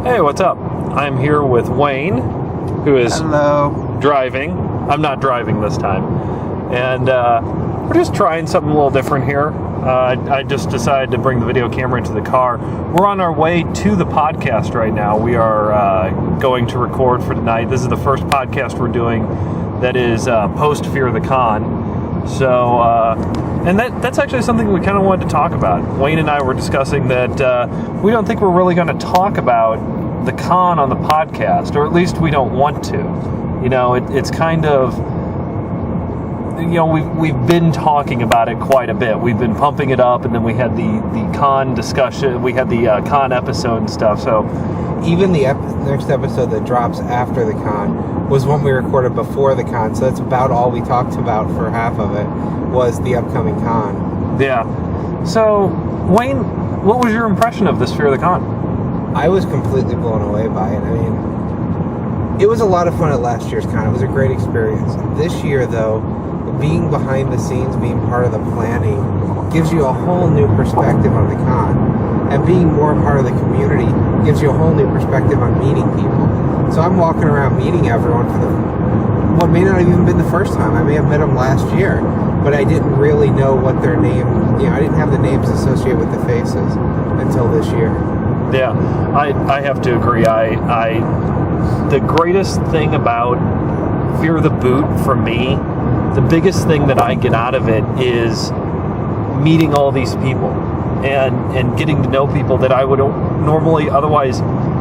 Hey, what's up? I'm here with Wayne, who is driving. I'm not driving this time. And we're just trying something a little different here. I just decided to bring the video camera into the car. We're on our way to the podcast right now. We are going to record for tonight. This is the first podcast we're doing that is post Fear the Con. So, and that's actually something we kind of wanted to talk about. Wayne and I were discussing that we don't think we're really going to talk about the con on the podcast, or at least we don't want to. You know, it's kind of, you know, we've been talking about it quite a bit. We've been pumping it up, and then we had the con discussion. We had the con episode and stuff. So even the next episode that drops after the con was one we recorded before the con. So that's about all we talked about for half of it was the upcoming con. Yeah. So Wayne, what was your impression of this Fear the Con? I was completely blown away by it. I mean, it was a lot of fun at last year's con. It was a great experience. This year, though, being behind the scenes, being part of the planning, gives you a whole new perspective on the con. And being more a part of the community gives you a whole new perspective on meeting people. So I'm walking around meeting everyone for what may not have even been the first time. I may have met them last year, but I didn't really know what their name, I didn't have the names associated with the faces until this year. Yeah, I have to agree. The greatest thing about Fear the Boot for me, the biggest thing that I get out of it is meeting all these people and getting to know people that I would normally otherwise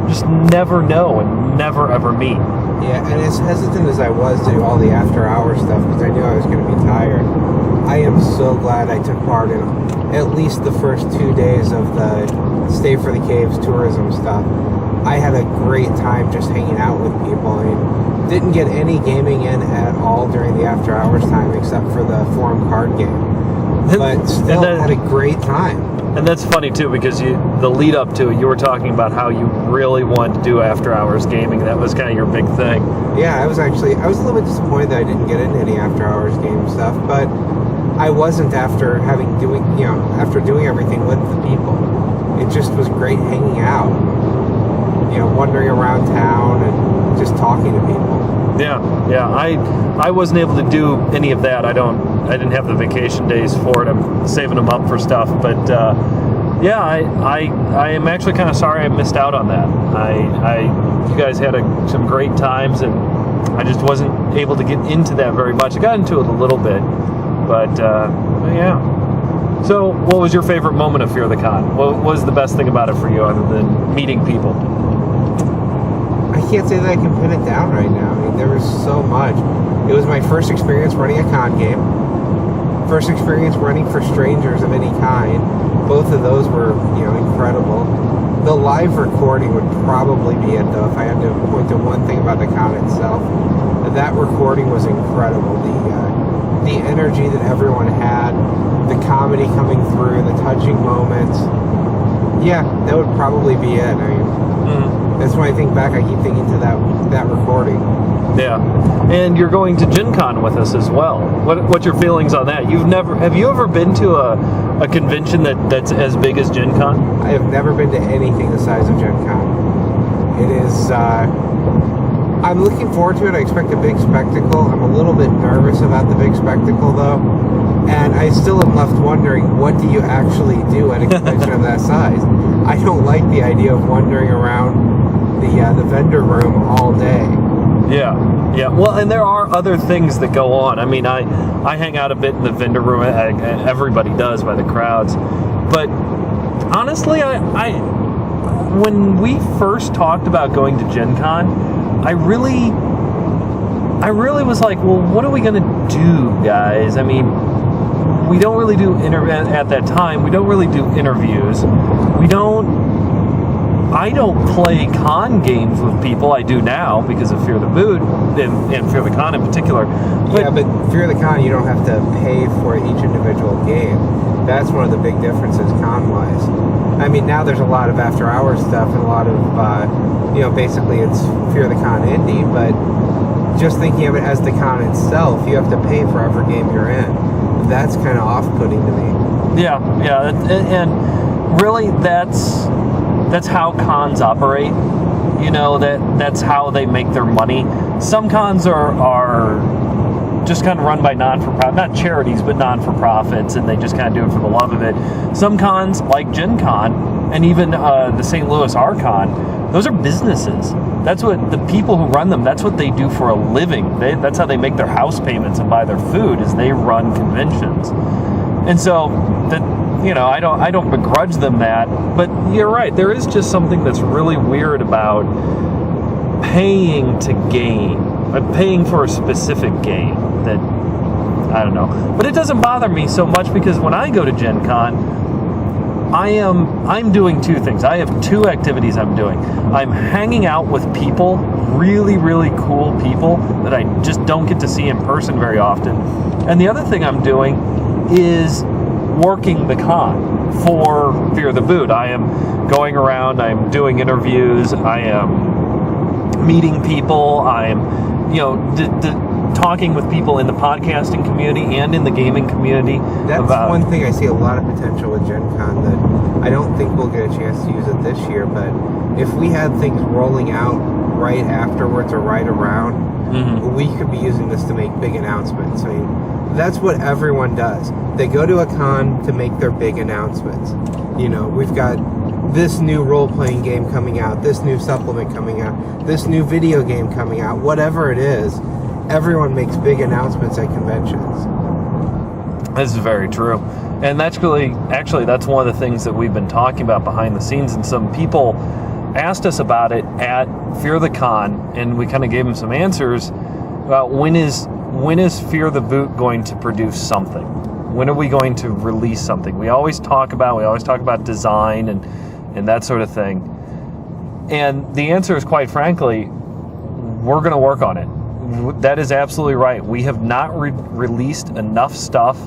just never know and never ever meet. Yeah, and as hesitant as I was to do all the after hours stuff because I knew I was going to be tired, I am so glad I took part in at least the first 2 days of the Stay for the Caves tourism stuff. I had a great time just hanging out with people. I mean, didn't get any gaming in at all during the after hours time except for the forum card game. But still had a great time. And that's funny too, because the lead up to it, you were talking about how you really wanted to do after hours gaming. That was kind of your big thing. Yeah, I was a little bit disappointed that I didn't get into any after hours game stuff, but I wasn't after doing everything with the people. It just was great hanging out, wandering around town and just talking to people. Yeah. I wasn't able to do any of that. I didn't have the vacation days for it. I'm saving them up for stuff. But I am actually kind of sorry I missed out on that. You guys had some great times, and I just wasn't able to get into that very much. I got into it a little bit, but yeah. So, what was your favorite moment of Fear the Con? What was the best thing about it for you, other than meeting people? I can't say that I can pin it down right now. I mean, there was so much. It was my first experience running a con game. First experience running for strangers of any kind. Both of those were, incredible. The live recording would probably be it, though, if I had to point to one thing about the con itself. That recording was incredible. The energy that everyone had, the comedy coming through, the touching moments. Yeah, that would probably be it. I mean, that's when I think back, I keep thinking to that recording. Yeah, and you're going to Gen Con with us as well. What's your feelings on that? Have you ever been to a convention that's as big as Gen Con? I have never been to anything the size of Gen Con. It is, I'm looking forward to it. I expect a big spectacle. I'm a little bit nervous about the big spectacle, though. And I still am left wondering, what do you actually do at a convention of that size? I don't like the idea of wandering around the vendor room all day. Yeah. Well, and there are other things that go on. I mean, I hang out a bit in the vendor room. Everybody does by the crowds. But honestly, when we first talked about going to Gen Con, I really was like, well, what are we going to do, guys? I mean, we don't really do at that time. We don't really do interviews. I don't play con games with people. I do now because of Fear the Boot and Fear the Con in particular. But Fear the Con, you don't have to pay for each individual game. That's one of the big differences con-wise. I mean, now there's a lot of after-hours stuff and a lot of, basically it's Fear the Con Indie, but just thinking of it as the con itself, you have to pay for every game you're in. That's kind of off-putting to me. Yeah, and really that's how cons operate. You know, that's how they make their money. Some cons are just kind of run by non-for-profit, not charities, but non-for-profits, and they just kind of do it for the love of it. Some cons, like Gen Con, and even the St. Louis Archon, those are businesses. That's what the people who run them, that's what they do for a living. That's how they make their house payments and buy their food, is they run conventions. And so, I don't begrudge them that, but you're right, there is just something that's really weird about paying to game, paying for a specific game that, I don't know. But it doesn't bother me so much because when I go to Gen Con, I'm doing two things. I have two activities I'm doing. I'm hanging out with people, really, really cool people that I just don't get to see in person very often. And the other thing I'm doing is working the con for Fear the Boot. I am going around, I'm doing interviews, I am meeting people, I'm, talking with people in the podcasting community and in the gaming community. That's one thing I see a lot of potential with Gen Con that I don't think we'll get a chance to use it this year, but if we had things rolling out right afterwards or right around, we could be using this to make big announcements. I mean, that's what everyone does. They go to a con to make their big announcements. We've got this new role-playing game coming out, this new supplement coming out, this new video game coming out, whatever it is. Everyone makes big announcements at conventions. This is very true. And that's that's one of the things that we've been talking about behind the scenes, and some people asked us about it at Fear the Con, and we kind of gave them some answers about when is Fear the Boot going to produce something? When are we going to release something? We always talk about design and that sort of thing. And the answer is, quite frankly, we're going to work on it. That is absolutely right. We have not released enough stuff.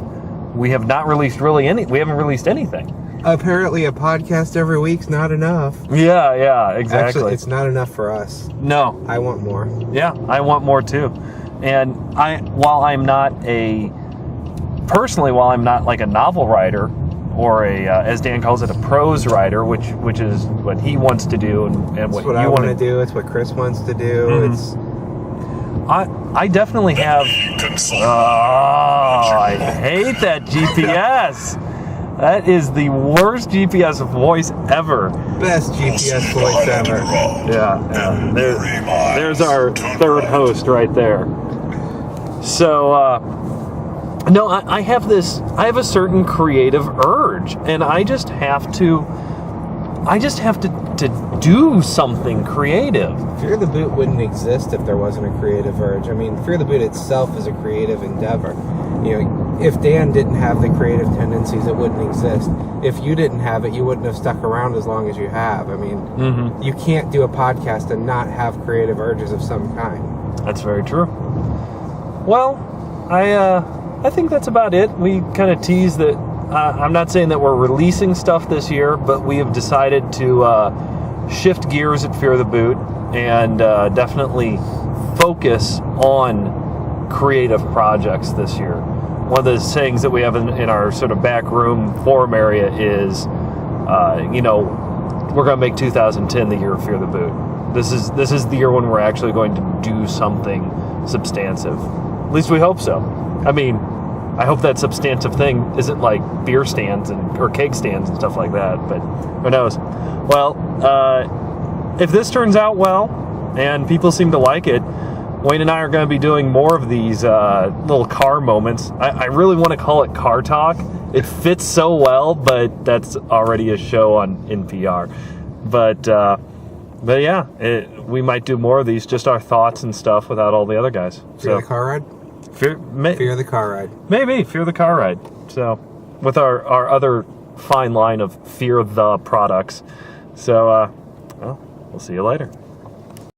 We have not released we haven't released anything. Apparently a podcast every week's not enough. Yeah, exactly. Actually, it's not enough for us. No. I want more. Yeah, I want more too. And while I'm not like a novel writer, or as Dan calls it, a prose writer, which is what he wants to do, and what I want to do. It's what Chris wants to do. It's I definitely have. I hate that GPS. That is the worst GPS voice ever. Best GPS voice ever. Yeah. There's our third host right there. So, no, I have a certain creative urge, and I just have to do something creative. Fear the Boot wouldn't exist if there wasn't a creative urge. I mean, Fear the Boot itself is a creative endeavor. If Dan didn't have the creative tendencies, it wouldn't exist. If you didn't have it, you wouldn't have stuck around as long as you have. I mean, you can't do a podcast and not have creative urges of some kind. That's very true. Well, I think that's about it. We kind of teased that. I'm not saying that we're releasing stuff this year, but we have decided to shift gears at Fear the Boot and definitely focus on creative projects this year. One of the sayings that we have in our sort of back room forum area is, we're going to make 2010 the year of Fear the Boot. This is the year when we're actually going to do something substantive. At least we hope so. I mean, I hope that substantive thing isn't like beer stands or cake stands and stuff like that, but who knows? Well, if this turns out well and people seem to like it, Wayne and I are going to be doing more of these little car moments. I really want to call it Car Talk. It fits so well, but that's already a show on NPR. But yeah, we might do more of these, just our thoughts and stuff without all the other guys. Fear the car ride? Fear the car ride. Maybe Fear the car ride. So with our other fine line of Fear the products. So we'll see you later.